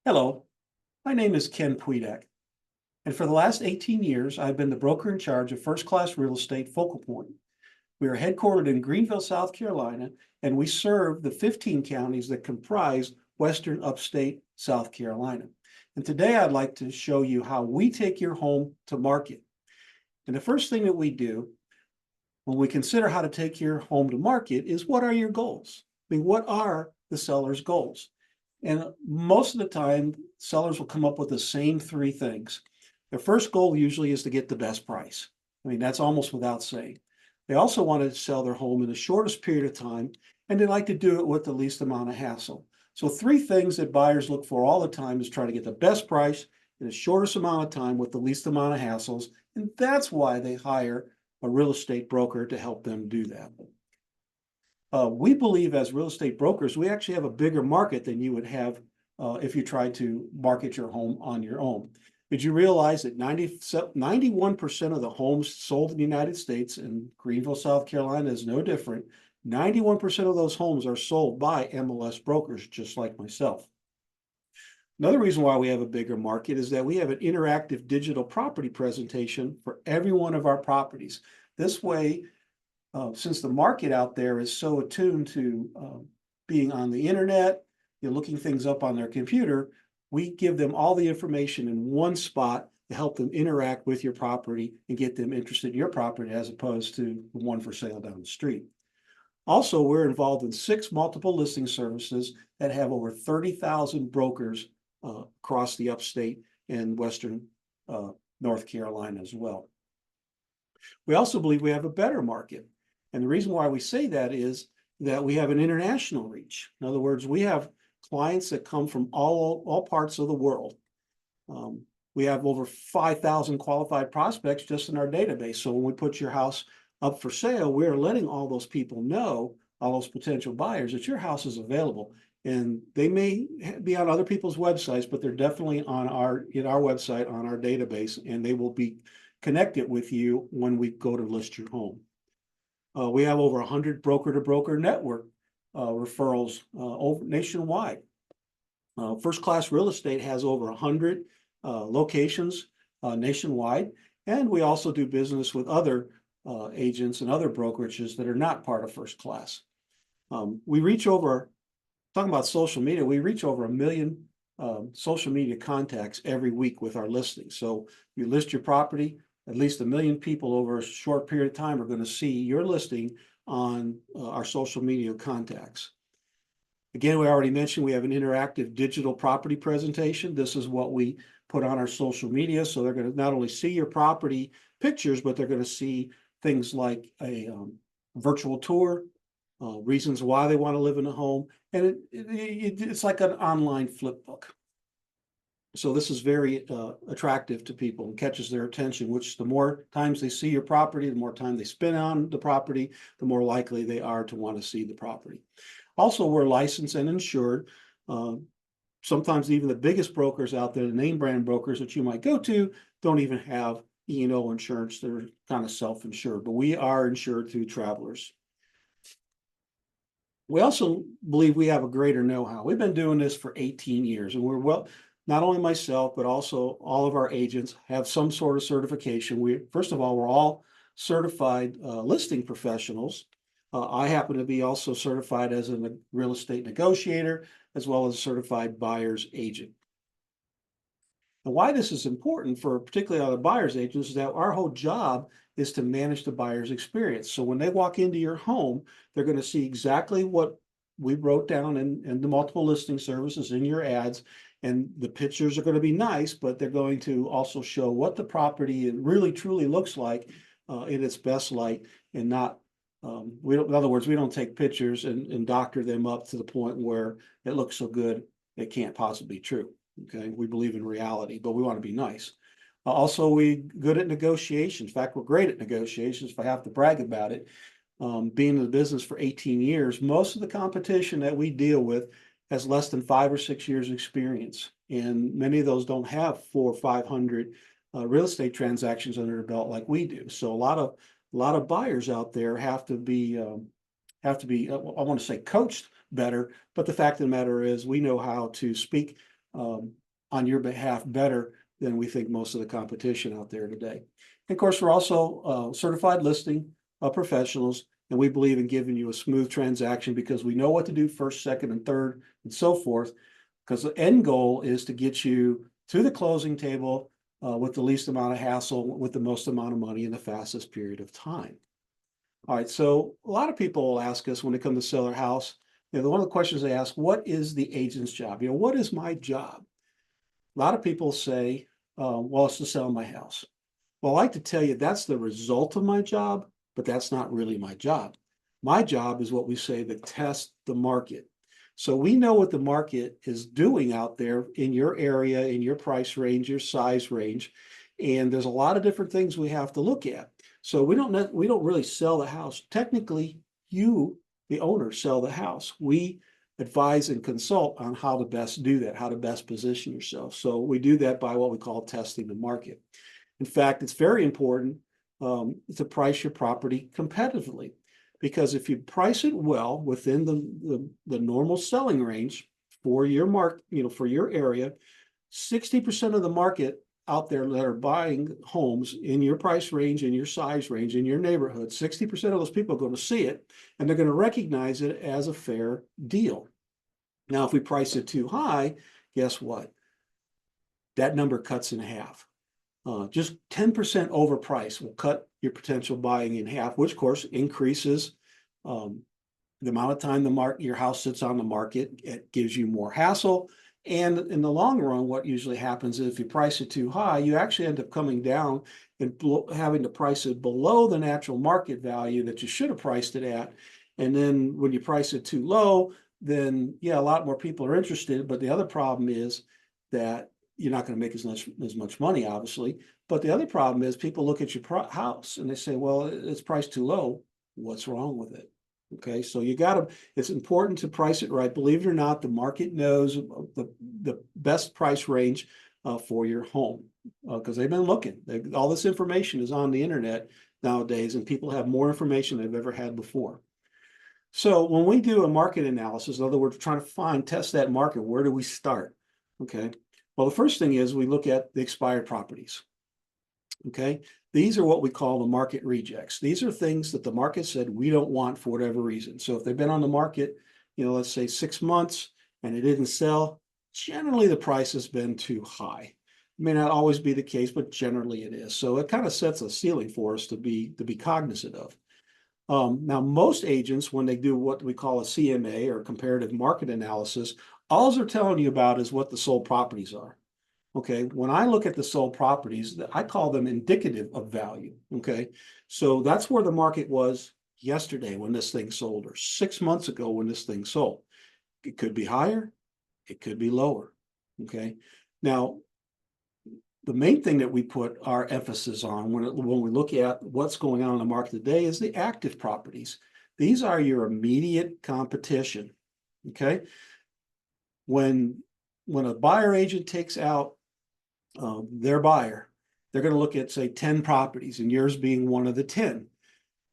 Hello, my name is Ken Puidak, and for the last 18 years, I've been the broker in charge of first-class real estate Focal Point. We are headquartered in Greenville, South Carolina, and we serve the 15 counties that comprise western upstate South Carolina. And today I'd like to show you how we take your home to market. And the first thing that we do when we consider how to take your home to market is, what are your goals? I mean, what are the seller's goals? And most of the time, sellers will come up with the same three things. Their first goal usually is to get the best price. I mean, that's almost without saying. They also want to sell their home in the shortest period of time, and they like to do it with the least amount of hassle. So three things that buyers look for all the time is try to get the best price in the shortest amount of time with the least amount of hassles. And that's why they hire a real estate broker to help them do that. We believe as real estate brokers, we actually have a bigger market than you would have if you tried to market your home on your own. Did you realize that 91% of the homes sold in the United States, and Greenville, South Carolina is no different, 91% of those homes are sold by MLS brokers, just like myself. Another reason why we have a bigger market is that we have an interactive digital property presentation for every one of our properties. This way, since the market out there is so attuned to being on the internet, looking things up on their computer, we give them all the information in one spot to help them interact with your property and get them interested in your property as opposed to the one for sale down the street. Also, we're involved in 6 multiple listing services that have over 30,000 brokers across the upstate and western North Carolina as well. We also believe we have a better market. And the reason why we say that is that we have an international reach. In other words, we have clients that come from all parts of the world. We have over 5,000 qualified prospects just in our database. So when we put your house up for sale, we're letting all those people know, all those potential buyers, that your house is available. And they may be on other people's websites, but they're definitely on our website, on our database, and they will be connected with you when we go to list your home. We have over 100 broker-to-broker network referrals nationwide. First Class Real Estate has over 100 locations nationwide, and we also do business with other agents and other brokerages that are not part of First Class. We reach over, talking about social media, we reach over 1 million social media contacts every week with our listings. So you list your property, at least 1 million people over a short period of time are going to see your listing on our social media contacts. Again, we already mentioned we have an interactive digital property presentation. This is what we put on our social media. So they're going to not only see your property pictures, but they're going to see things like a virtual tour, reasons why they want to live in a home. And it's like an online flip book. So this is very attractive to people and catches their attention, which the more times they see your property, the more time they spend on the property, the more likely they are to want to see the property. Also, we're licensed and insured. Sometimes even the biggest brokers out there, the name brand brokers that you might go to, don't even have E&O insurance. They're kind of self-insured, but we are insured through Travelers. We also believe we have a greater know-how. We've been doing this for 18 years, and not only myself, but also all of our agents have some sort of certification. First of all, we're all certified listing professionals. I happen to be also certified as a real estate negotiator, as well as a certified buyer's agent. And why this is important for particularly other buyer's agents is that our whole job is to manage the buyer's experience. So when they walk into your home, they're going to see exactly what we wrote down in the multiple listing services in your ads. And the pictures are going to be nice, but they're going to also show what the property really truly looks like in its best light, and not, in other words, we don't take pictures and doctor them up to the point where it looks so good it can't possibly be true. Okay, we believe in reality, but we want to be nice. Also, we're good at negotiations. In fact, we're great at negotiations, if I have to brag about it. Being in the business for 18 years, most of the competition that we deal with has less than 5 or 6 years experience. And many of those don't have 400 or 500 real estate transactions under their belt like we do. So a lot of buyers out there have to be, I want to say coached better, but the fact of the matter is we know how to speak on your behalf better than we think most of the competition out there today. And of course, we're also certified listing professionals, and we believe in giving you a smooth transaction because we know what to do first, second, and third, and so forth. Because the end goal is to get you to the closing table with the least amount of hassle, with the most amount of money in the fastest period of time. All right, so a lot of people will ask us when they come to sell their house, one of the questions they ask, what is the agent's job? What is my job? A lot of people say, well, it's to sell my house. Well, I like to tell you that's the result of my job, but that's not really my job. My job is what we say to test the market. So we know what the market is doing out there in your area, in your price range, your size range, and there's a lot of different things we have to look at. So we don't really sell the house. Technically, you, the owner, sell the house. We advise and consult on how to best do that, how to best position yourself. So we do that by what we call testing the market. In fact, it's very important to price your property competitively, because if you price it well within the normal selling range for your for your area, 60% of the market out there that are buying homes in your price range, in your size range, in your neighborhood, 60% of those people are going to see it and they're going to recognize it as a fair deal. Now, if we price it too high, guess what? That number cuts in half. Just 10% overprice will cut your potential buying in half, which of course increases the amount of time your house sits on the market. It gives you more hassle. And in the long run, what usually happens is if you price it too high, you actually end up coming down and having to price it below the natural market value that you should have priced it at. And then when you price it too low, then yeah, a lot more people are interested. But the other problem is that you're not going to make as much money, obviously. But the other problem is people look at your house and they say, well, it's priced too low. What's wrong with it? Okay, so it's important to price it right. Believe it or not, the market knows the best price range for your home because they've been looking. All this information is on the internet nowadays, and people have more information than they've ever had before. So when we do a market analysis, in other words, trying to test that market, where do we start? Okay. Well, the first thing is we look at the expired properties. Okay, these are what we call the market rejects. These are things that the market said we don't want for whatever reason. So if they've been on the market, let's say 6 months and it didn't sell, generally the price has been too high. It may not always be the case, but generally it is. So it kind of sets a ceiling for us to be cognizant of. Now, most agents, when they do what we call a CMA or comparative market analysis, all they're telling you about is what the sold properties are. Okay, when I look at the sold properties, I call them indicative of value. Okay, so that's where the market was yesterday when this thing sold, or 6 months ago when this thing sold. It could be higher, it could be lower. Okay, now the main thing that we put our emphasis on when we look at what's going on in the market today is the active properties. These are your immediate competition. Okay, when a buyer agent takes out their buyer, they're going to look at, say, 10 properties, and yours being one of the 10.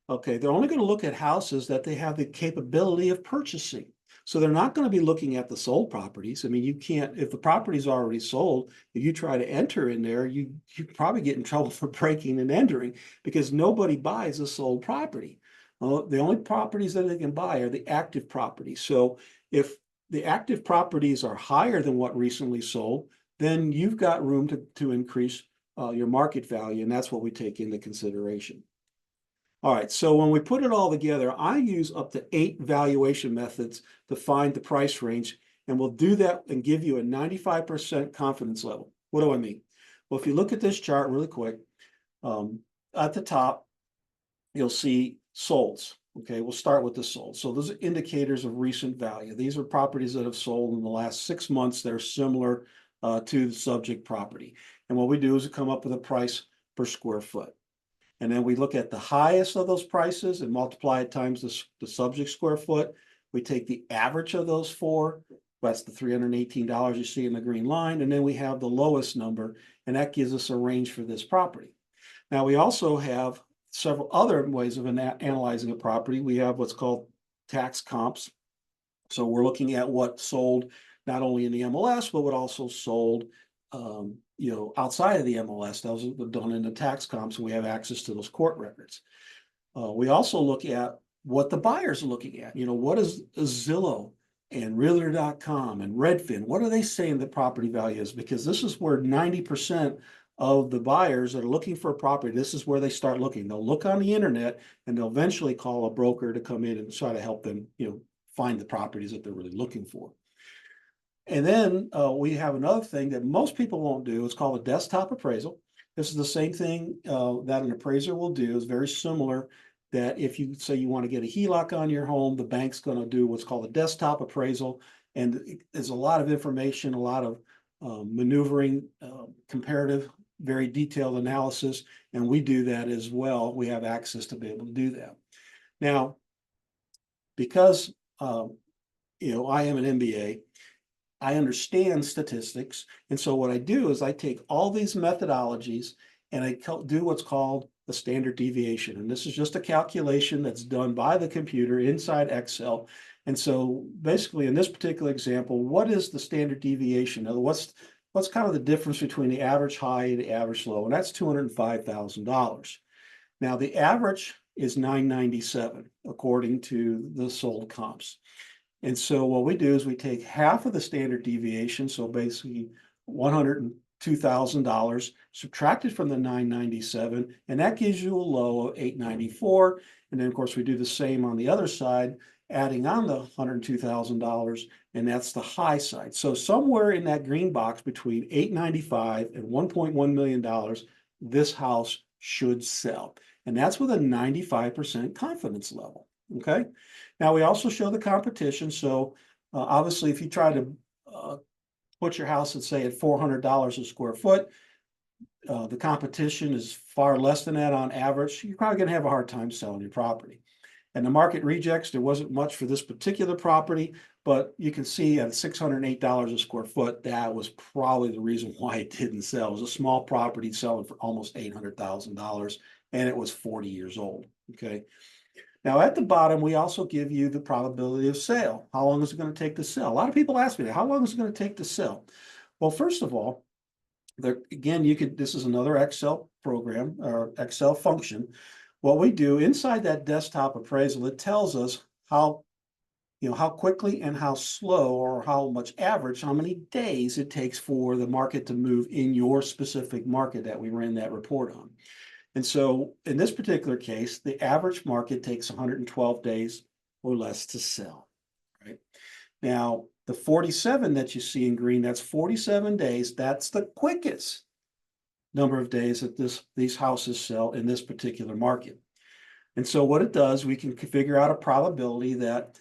Okay, they're only going to look at houses that they have the capability of purchasing. So they're not going to be looking at the sold properties. I mean, you can't, if the property's already sold, if you try to enter in there, you probably get in trouble for breaking and entering because nobody buys a sold property. The only properties that they can buy are the active properties. So if the active properties are higher than what recently sold, then you've got room to increase your market value, and that's what we take into consideration. All right, so when we put it all together, I use up to 8 valuation methods to find the price range, and we'll do that and give you a 95% confidence level. What do I mean? Well, if you look at this chart really quick, at the top, you'll see solds. Okay, we'll start with the sold. So those are indicators of recent value. These are properties that have sold in the last 6 months that are similar to the subject property. And what we do is we come up with a price per square foot. And then we look at the highest of those prices and multiply it times the subject square foot. We take the average of those 4. That's the $318 you see in the green line. And then we have the lowest number, and that gives us a range for this property. Now, we also have several other ways of analyzing a property. We have what's called tax comps. So we're looking at what sold not only in the MLS, but what also sold, outside of the MLS. Those are done in the tax comps, and we have access to those court records. We also look at what the buyers are looking at. What is Zillow and Realtor.com and Redfin? What are they saying the property value is? Because this is where 90% of the buyers that are looking for a property, this is where they start looking. They'll look on the internet and they'll eventually call a broker to come in and try to help them, find the properties that they're really looking for. And then we have another thing that most people won't do. It's called a desktop appraisal. This is the same thing that an appraiser will do. It's very similar, that if you say you want to get a HELOC on your home, the bank's going to do what's called a desktop appraisal. And there's a lot of information, a lot of maneuvering, comparative, very detailed analysis. And we do that as well. We have access to be able to do that. Now, because I am an MBA, I understand statistics. And so what I do is I take all these methodologies and I do what's called a standard deviation. And this is just a calculation that's done by the computer inside Excel. And so basically in this particular example, what is the standard deviation? What's kind of the difference between the average high and the average low? And that's $205,000. Now the average is $997 according to the sold comps. And so what we do is we take half of the standard deviation, so basically $102,000, subtracted from the $997, and that gives you a low of $894. And then of course we do the same on the other side, adding on the $102,000, and that's the high side. So somewhere in that green box between $895 and $1.1 million, this house should sell. And that's with a 95% confidence level. Okay. Now we also show the competition. So obviously, if you try to put your house, let's say, at $400 a square foot, the competition is far less than that on average. You're probably going to have a hard time selling your property. And the market rejects, there wasn't much for this particular property, but you can see at $608 a square foot, that was probably the reason why it didn't sell. It was a small property selling for almost $800,000, and it was 40 years old. Okay. Now at the bottom, we also give you the probability of sale. How long is it going to take to sell? A lot of people ask me that. How long is it going to take to sell? Well, first of all, again, this is another Excel program or Excel function. What we do inside that desktop appraisal, it tells us how quickly and how slow, or how much average, how many days it takes for the market to move in your specific market that we ran that report on. And so in this particular case, the average market takes 112 days or less to sell, right? Now, the 47 that you see in green, that's 47 days. That's the quickest number of days that these houses sell in this particular market. And so what it does, we can figure out a probability that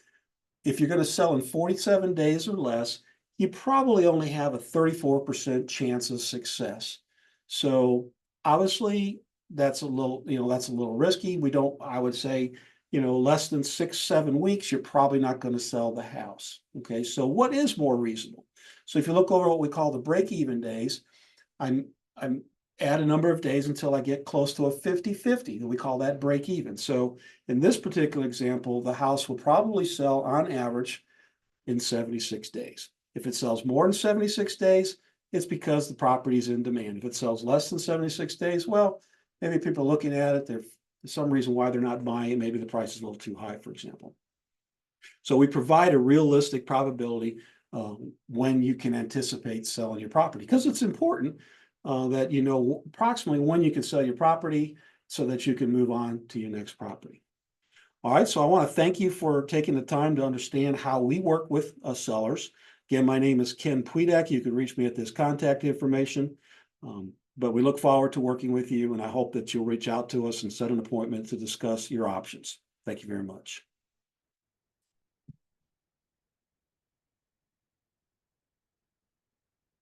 if you're going to sell in 47 days or less, you probably only have a 34% chance of success. So obviously, that's a little risky. I would say, less than 6-7 weeks, you're probably not going to sell the house. Okay, so what is more reasonable? So if you look over what we call the break-even days, I'm add a number of days until I get close to a 50-50, and we call that break-even. So in this particular example, the house will probably sell on average in 76 days. If it sells more than 76 days, it's because the property is in demand. If it sells less than 76 days, well, maybe people are looking at it, there's some reason why they're not buying it. Maybe the price is a little too high, for example. So we provide a realistic probability when you can anticipate selling your property, because it's important that you know approximately when you can sell your property so that you can move on to your next property. All right, so I want to thank you for taking the time to understand how we work with sellers. Again, my name is Ken Puidak. You can reach me at this contact information. But we look forward to working with you, and I hope that you'll reach out to us and set an appointment to discuss your options. Thank you very much.